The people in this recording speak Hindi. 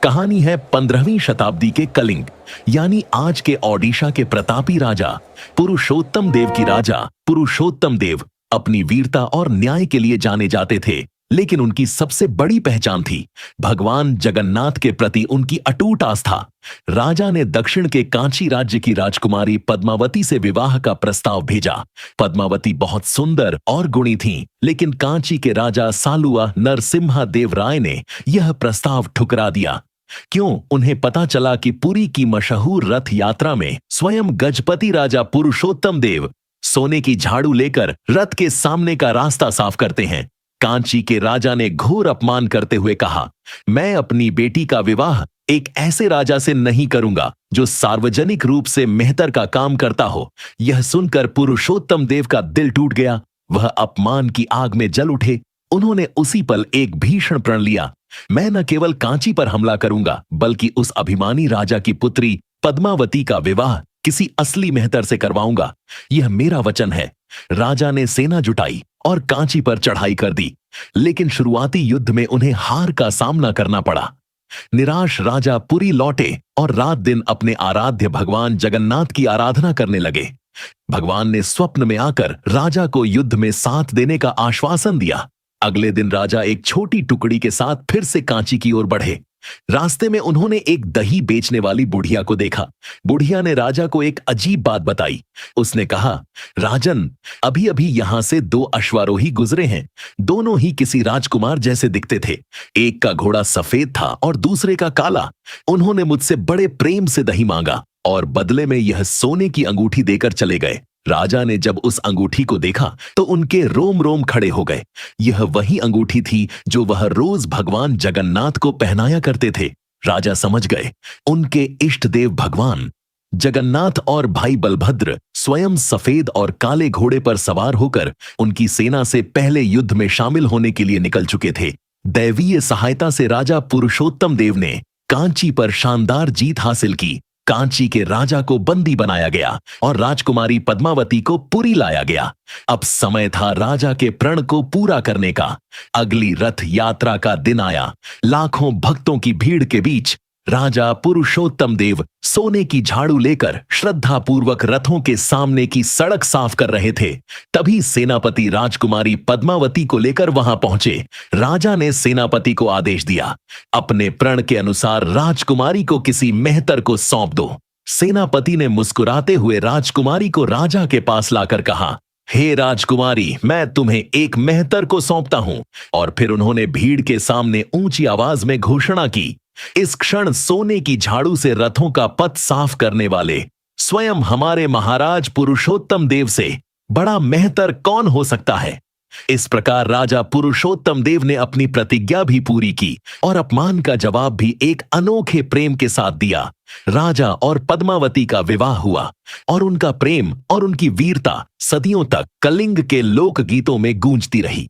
कहानी है 15वीं शताब्दी के कलिंग यानी आज के ओडिशा के प्रतापी राजा पुरुषोत्तम देव की। राजा पुरुषोत्तम देव अपनी वीरता और न्याय के लिए जाने जाते थे, लेकिन उनकी सबसे बड़ी पहचान थी भगवान जगन्नाथ के प्रति उनकी अटूट आस्था। राजा ने दक्षिण के कांची राज्य की राजकुमारी पद्मावती से विवाह का प्रस्ताव भेजा। पद्मावती बहुत सुंदर और गुणी थीं, लेकिन कांची के राजा सालुआ नरसिम्हा देव राय ने यह प्रस्ताव ठुकरा दिया। क्यों? उन्हें पता चला कि पुरी की मशहूर रथ यात्रा में स्वयं गजपति राजा पुरुषोत्तम देव सोने की झाड़ू लेकर रथ के सामने का रास्ता साफ करते हैं। कांची के राजा ने घोर अपमान करते हुए कहा, मैं अपनी बेटी का विवाह एक ऐसे राजा से नहीं करूंगा जो सार्वजनिक रूप से मेहतर का काम करता हो। यह सुनकर पुरुषोत्तम देव का दिल टूट गया। वह अपमान की आग में जल उठे। उन्होंने उसी पल एक भीषण प्रण लिया, मैं न केवल कांची पर हमला करूंगा, बल्कि उस अभिमानी राजा की पुत्री पद्मावती का विवाह किसी असली मेहतर से करवाऊंगा। यह मेरा वचन है। राजा ने सेना जुटाई और कांची पर चढ़ाई कर दी, लेकिन शुरुआती युद्ध में उन्हें हार का सामना करना पड़ा। निराश राजा पुरी लौटे और रात दिन अपने आराध्य भगवान जगन्नाथ की आराधना करने लगे। भगवान ने स्वप्न में आकर राजा को युद्ध में साथ देने का आश्वासन दिया। अगले दिन राजा एक छोटी टुकड़ी के साथ फिर से कांची की ओर बढ़े। रास्ते में उन्होंने एक दही बेचने वाली बुढ़िया को देखा। बुढ़िया ने राजा को एक अजीब बात बताई। उसने कहा, राजन, अभी अभी यहां से 2 अश्वारोही गुजरे हैं। दोनों ही किसी राजकुमार जैसे दिखते थे। एक का घोड़ा सफेद था और दूसरे का काला। उन्होंने मुझसे बड़े प्रेम से दही मांगा और बदले में यह सोने की अंगूठी देकर चले गए। राजा ने जब उस अंगूठी को देखा तो उनके रोम रोम खड़े हो गए। यह वही अंगूठी थी जो वह रोज भगवान जगन्नाथ को पहनाया करते थे। राजा समझ गए, उनके इष्ट देव भगवान जगन्नाथ और भाई बलभद्र स्वयं सफेद और काले घोड़े पर सवार होकर उनकी सेना से पहले युद्ध में शामिल होने के लिए निकल चुके थे। दैवीय सहायता से राजा पुरुषोत्तम देव ने कांची पर शानदार जीत हासिल की। कांची के राजा को बंदी बनाया गया और राजकुमारी पद्मावती को पुरी लाया गया। अब समय था राजा के प्रण को पूरा करने का। अगली रथ यात्रा का दिन आया। लाखों भक्तों की भीड़ के बीच राजा पुरुषोत्तम देव सोने की झाड़ू लेकर श्रद्धा पूर्वक रथों के सामने की सड़क साफ कर रहे थे। तभी सेनापति राजकुमारी पद्मावती को लेकर वहां पहुंचे। राजा ने सेनापति को आदेश दिया, अपने प्रण के अनुसार राजकुमारी को किसी मेहतर को सौंप दो। सेनापति ने मुस्कुराते हुए राजकुमारी को राजा के पास लाकर कहा, हे राजकुमारी, मैं तुम्हें एक मेहतर को सौंपता हूं। और फिर उन्होंने भीड़ के सामने ऊंची आवाज में घोषणा की, इस क्षण सोने की झाड़ू से रथों का पथ साफ करने वाले स्वयं हमारे महाराज पुरुषोत्तम देव से बड़ा मेहतर कौन हो सकता है। इस प्रकार राजा पुरुषोत्तम देव ने अपनी प्रतिज्ञा भी पूरी की और अपमान का जवाब भी एक अनोखे प्रेम के साथ दिया। राजा और पद्मावती का विवाह हुआ और उनका प्रेम और उनकी वीरता सदियों तक कलिंग के लोक गीतों में गूंजती रही।